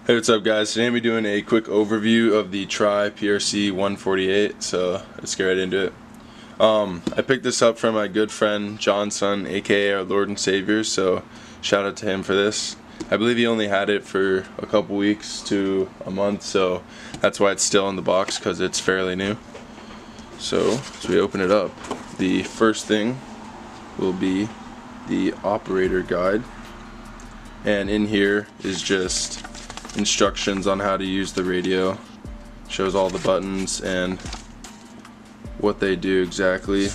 Hey, what's up guys? Today we're doing a quick overview of the TRI PRC-148, so let's get right into it. I picked this up from my good friend John's son, aka our Lord and Savior, so shout out to him for this. I believe he only had it for a couple weeks to a month, so that's why it's still in the box, because it's fairly new. So as we open it up, the first thing will be the operator guide, and in here is just instructions on how to use the radio. Shows all the buttons and what they do exactly.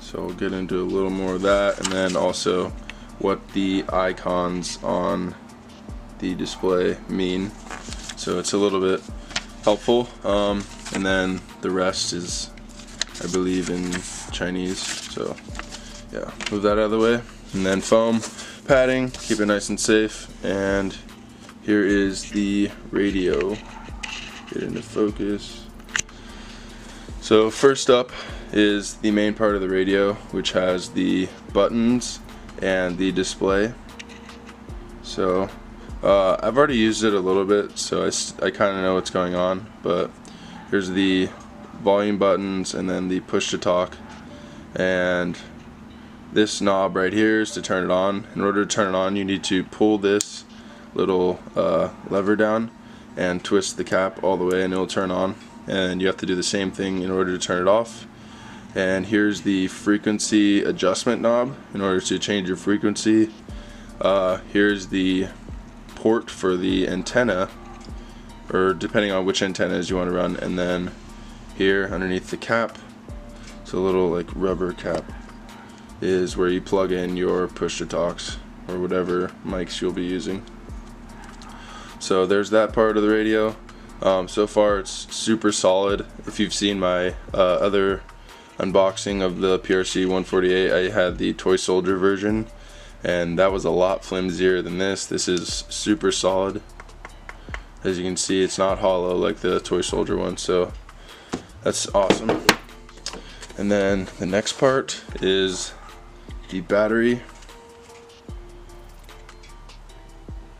So we'll get into a little more of that, and then also what the icons on the display mean. So it's a little bit helpful, and then the rest is, I believe, in Chinese. So yeah, move that out of the way, and then foam padding, keep it nice and safe. And here is the radio. Get into focus. So first up is the main part of the radio, which has the buttons and the display. So I've already used it a little bit, so I kind of know what's going on. But here's the volume buttons, and then the push to talk, and this knob right here is to turn it on. In order to turn it on, you need to pull this little lever down and twist the cap all the way, and it'll turn on. And you have to do the same thing in order to turn it off. And here's the frequency adjustment knob in order to change your frequency. Here's the port for the antenna, or depending on which antennas you want to run. And then here underneath the cap, it's a little like rubber cap, is where you plug in your push to talks or whatever mics you'll be using. So there's that part of the radio. So far it's super solid. If you've seen my other unboxing of the PRC-148, I had the toy soldier version, and that was a lot flimsier than this. This is super solid. As you can see, it's not hollow like the toy soldier one, so that's awesome. And then the next part is the battery.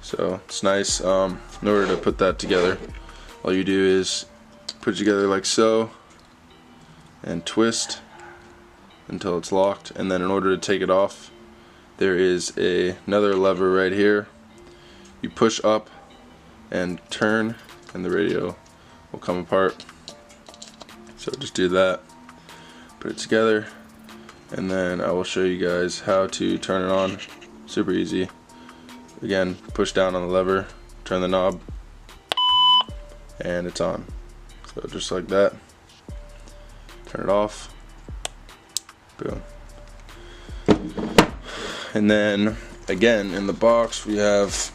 So it's nice. In order to put that together, all you do is put it together like so and twist until it's locked. And then in order to take it off, there is another lever right here. You push up and turn, and the radio will come apart. So just do that, put it together, and then I will show you guys how to turn it on. Super easy. Again, push down on the lever, turn the knob, and it's on. So just like that. Turn it off. Boom. And then again, in the box we have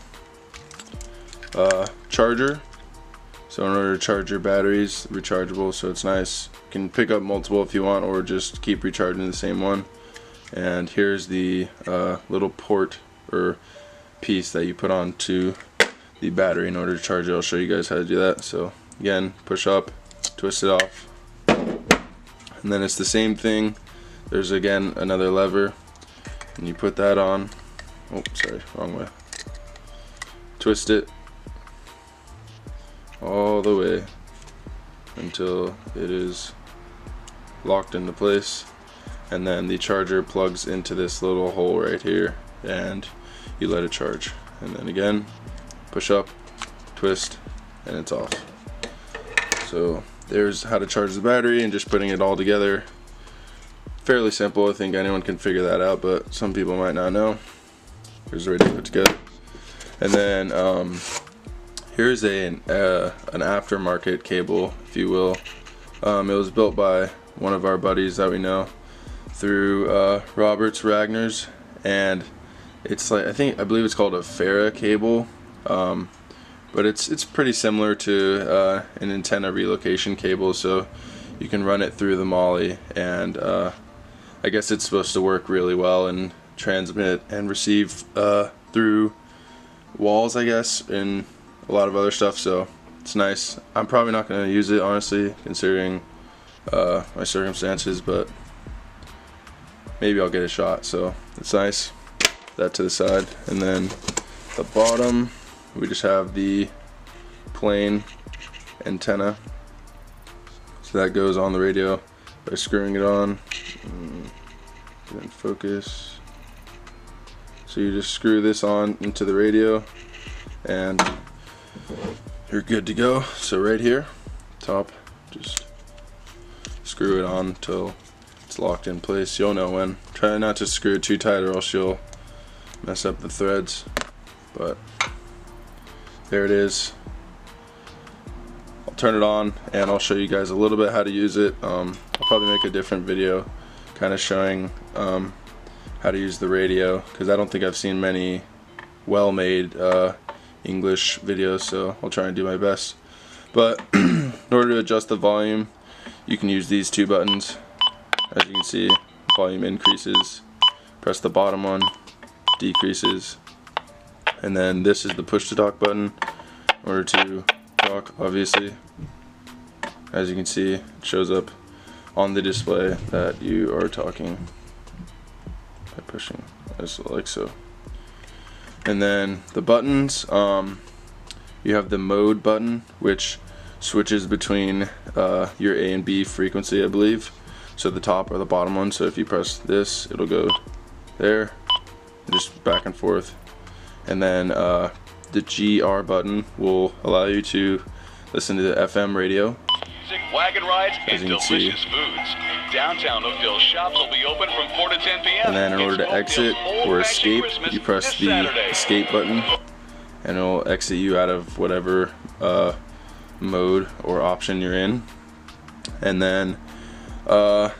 a charger. So in order to charge your batteries, rechargeable, so it's nice. You can pick up multiple if you want, or just keep recharging the same one. And here's the little port or piece that you put onto the battery in order to charge it. I'll show you guys how to do that. So again, push up, twist it off, and then it's the same thing. There's again another lever, and you put that on. Oh, sorry, wrong way. Twist it all the way until it is locked into place, and then the charger plugs into this little hole right here, and you let it charge. And then again, push up, twist, and it's off. So there's how to charge the battery, and just putting it all together. Fairly simple. I think anyone can figure that out, but some people might not know. Here's the radio put together. And then here's an aftermarket cable, if you will. It was built by one of our buddies that we know through Robert's Ragners, and it's like, I believe it's called a Farah cable, but it's pretty similar to an antenna relocation cable. So you can run it through the MOLLE, and I guess it's supposed to work really well and transmit and receive through walls, I guess, and a lot of other stuff. So it's nice. I'm probably not going to use it, honestly, considering my circumstances, but maybe I'll get a shot. So it's nice. That to the side, and then the bottom we just have the plain antenna, so that goes on the radio by screwing it on. Get in focus. So you just screw this on into the radio and you're good to go. So right here, top, just screw it on until it's locked in place. You'll know when. Try not to screw it too tight or else you'll mess up the threads. But there it is. I'll turn it on and I'll show you guys a little bit how to use it. I'll probably make a different video kind of showing how to use the radio, because I don't think I've seen many well-made English videos, so I'll try and do my best. But in order to adjust the volume, you can use these two buttons. As you can see, volume increases. Press the bottom one, decreases. And then this is the push to talk button in order to talk, obviously. As you can see, it shows up on the display that you are talking by pushing like so. And then the buttons, you have the mode button, which switches between your A and B frequency, I believe. So the top or the bottom one. So if you press this, it'll go there, just back and forth. And then the GR button will allow you to listen to the FM radio. Wagon rides and delicious foods. Downtown Oakdale shops will be open from 4 to 10 p.m. And then in order to exit or escape, you press the escape button and it'll exit you out of whatever mode or option you're in. And then I'll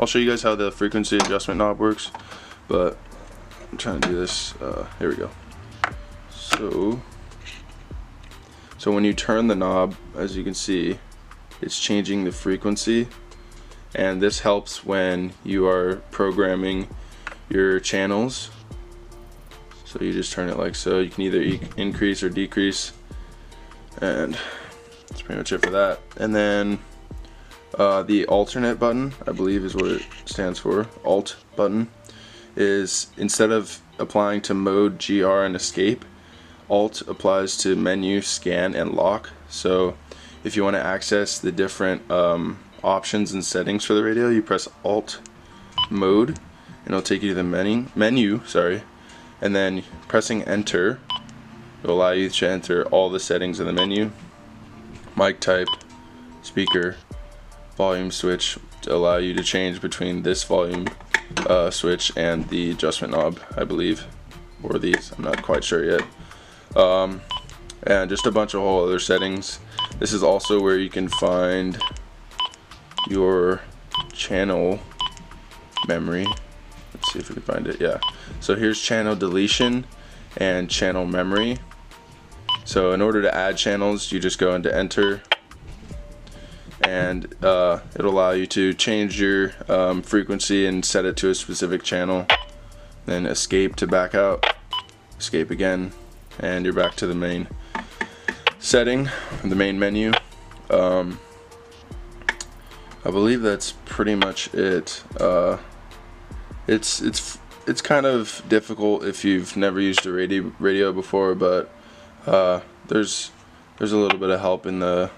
show you guys how the frequency adjustment knob works, but I'm trying to do this. Here we go. So when you turn the knob, as you can see, it's changing the frequency, and this helps when you are programming your channels. So you just turn it like so. You can either increase or decrease, and that's pretty much it for that. And then the alternate button, I believe is what it stands for, alt button, is instead of applying to mode, GR, and escape, alt applies to menu, scan, and lock. So if you want to access the different options and settings for the radio, you press alt mode and it'll take you to the menu, and then pressing enter will allow you to enter all the settings in the menu. Mic type, speaker, volume switch to allow you to change between this volume switch and the adjustment knob, I believe, or these, I'm not quite sure yet. And just a bunch of whole other settings. This is also where you can find your channel memory. Let's see if we can find it. Yeah, so here's channel deletion and channel memory. So in order to add channels, you just go into enter, and it'll allow you to change your frequency and set it to a specific channel. Then escape to back out, escape again, and you're back to the main setting, the main menu. I believe that's pretty much it. It's kind of difficult if you've never used a radio before, but there's a little bit of help in the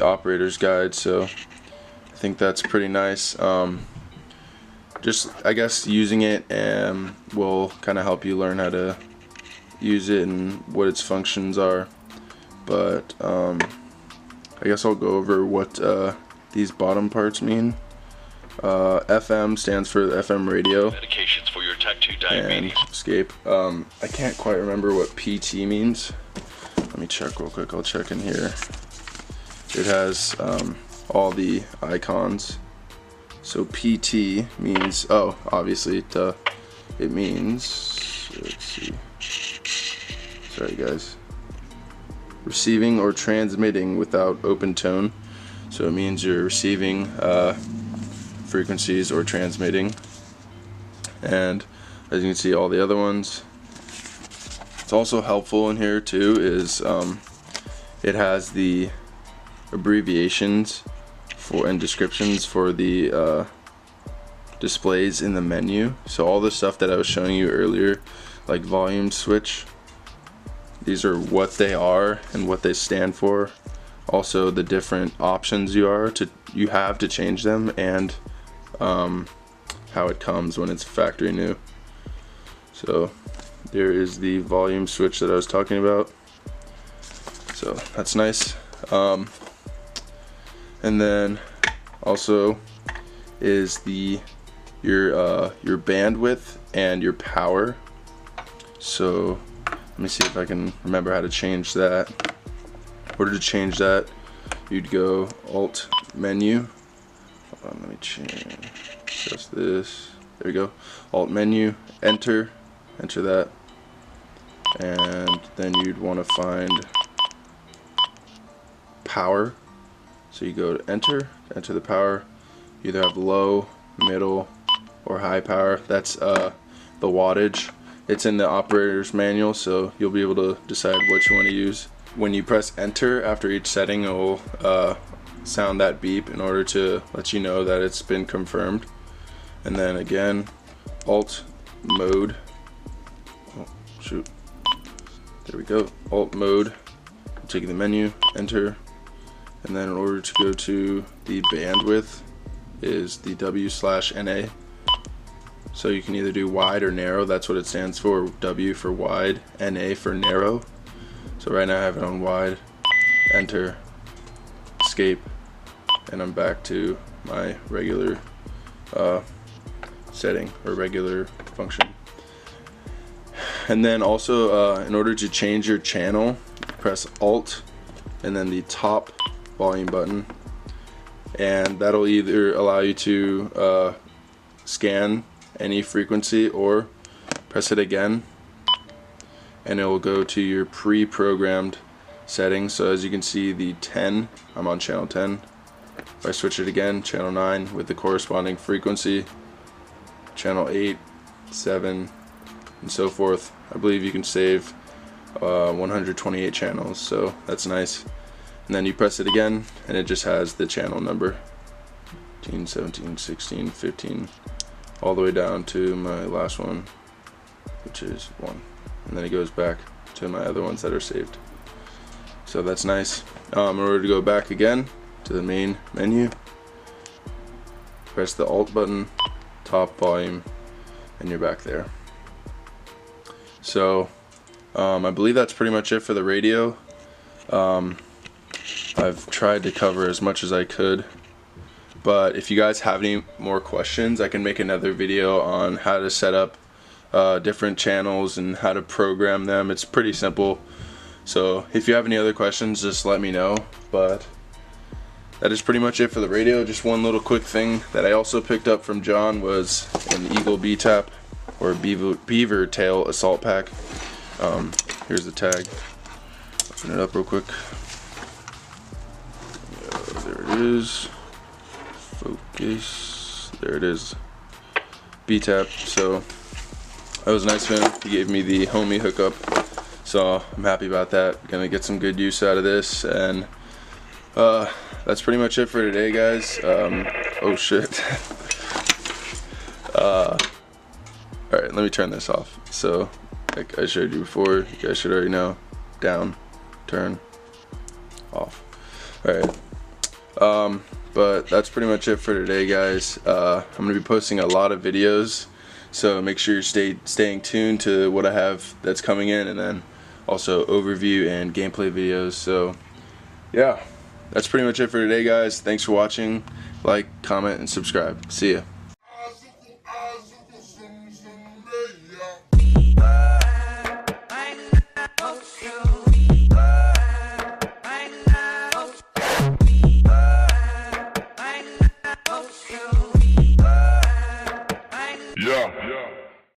operator's guide, so I think that's pretty nice. Just, I guess, using it will kind of help you learn how to use it and what its functions are. But I guess I'll go over what these bottom parts mean. FM stands for the FM radio. Medications for your type 2 diabetes. And escape. I can't quite remember what PT means. Let me check real quick. I'll check in here. It has all the icons. So PT means, oh, obviously it means, let's see. Sorry guys. Receiving or transmitting without open tone. So it means you're receiving frequencies or transmitting. And as you can see, all the other ones. It's also helpful in here too is it has the abbreviations for and descriptions for the displays in the menu. So all the stuff that I was showing you earlier, like volume switch, these are what they are and what they stand for. Also the different options you have to change them, and how it comes when it's factory new. So there is the volume switch that I was talking about. So that's nice. And then also is your bandwidth and your power. So let me see if I can remember how to change that. In order to change that, you'd go Alt menu. Hold on, let me change just this. There we go. Alt menu, enter that, and then you'd want to find power. So you go to enter the power. You either have low, middle, or high power. That's the wattage. It's in the operator's manual, so you'll be able to decide what you want to use. When you press enter after each setting, it will sound that beep in order to let you know that it's been confirmed. And then again, Alt mode. Oh shoot. There we go. Alt mode. Take the menu, enter, and then in order to go to the bandwidth is the W/NA. So you can either do wide or narrow. That's what it stands for. W for wide, NA for narrow. So right now I have it on wide. Enter, escape, and I'm back to my regular setting or regular function. And then also in order to change your channel, press Alt and then the top volume button, and that'll either allow you to scan any frequency, or press it again and it will go to your pre-programmed settings. So as you can see, the 10, I'm on channel 10. If I switch it again, channel 9 with the corresponding frequency, channel 8, 7, and so forth. I believe you can save 128 channels, so that's nice. And then you press it again and it just has the channel number, 15, 17, 16, 15, all the way down to my last one, which is 1, and then it goes back to my other ones that are saved. So that's nice. In order to go back again to the main menu, press the Alt button, top volume, and you're back there. So I believe that's pretty much it for the radio. I've tried to cover as much as I could, but if you guys have any more questions, I can make another video on how to set up different channels and how to program them. It's pretty simple. So if you have any other questions, just let me know. But that is pretty much it for the radio. Just one little quick thing that I also picked up from John was an Eagle B-Tap, or beaver tail assault pack. Here's the tag. Open it up real quick. There it is. Focus. There it is. B-Tap. So that was nice of him. He gave me the homie hookup, so I'm happy about that. Gonna get some good use out of this, and that's pretty much it for today, guys. Oh shit. Alright, let me turn this off. So like I showed you before, you guys should already know. Down, turn, off. Alright. But that's pretty much it for today, guys. I'm gonna be posting a lot of videos, so make sure you're staying tuned to what I have that's coming in, and then also overview and gameplay videos. So yeah, that's pretty much it for today, guys. Thanks for watching. Like, comment, and subscribe. See ya.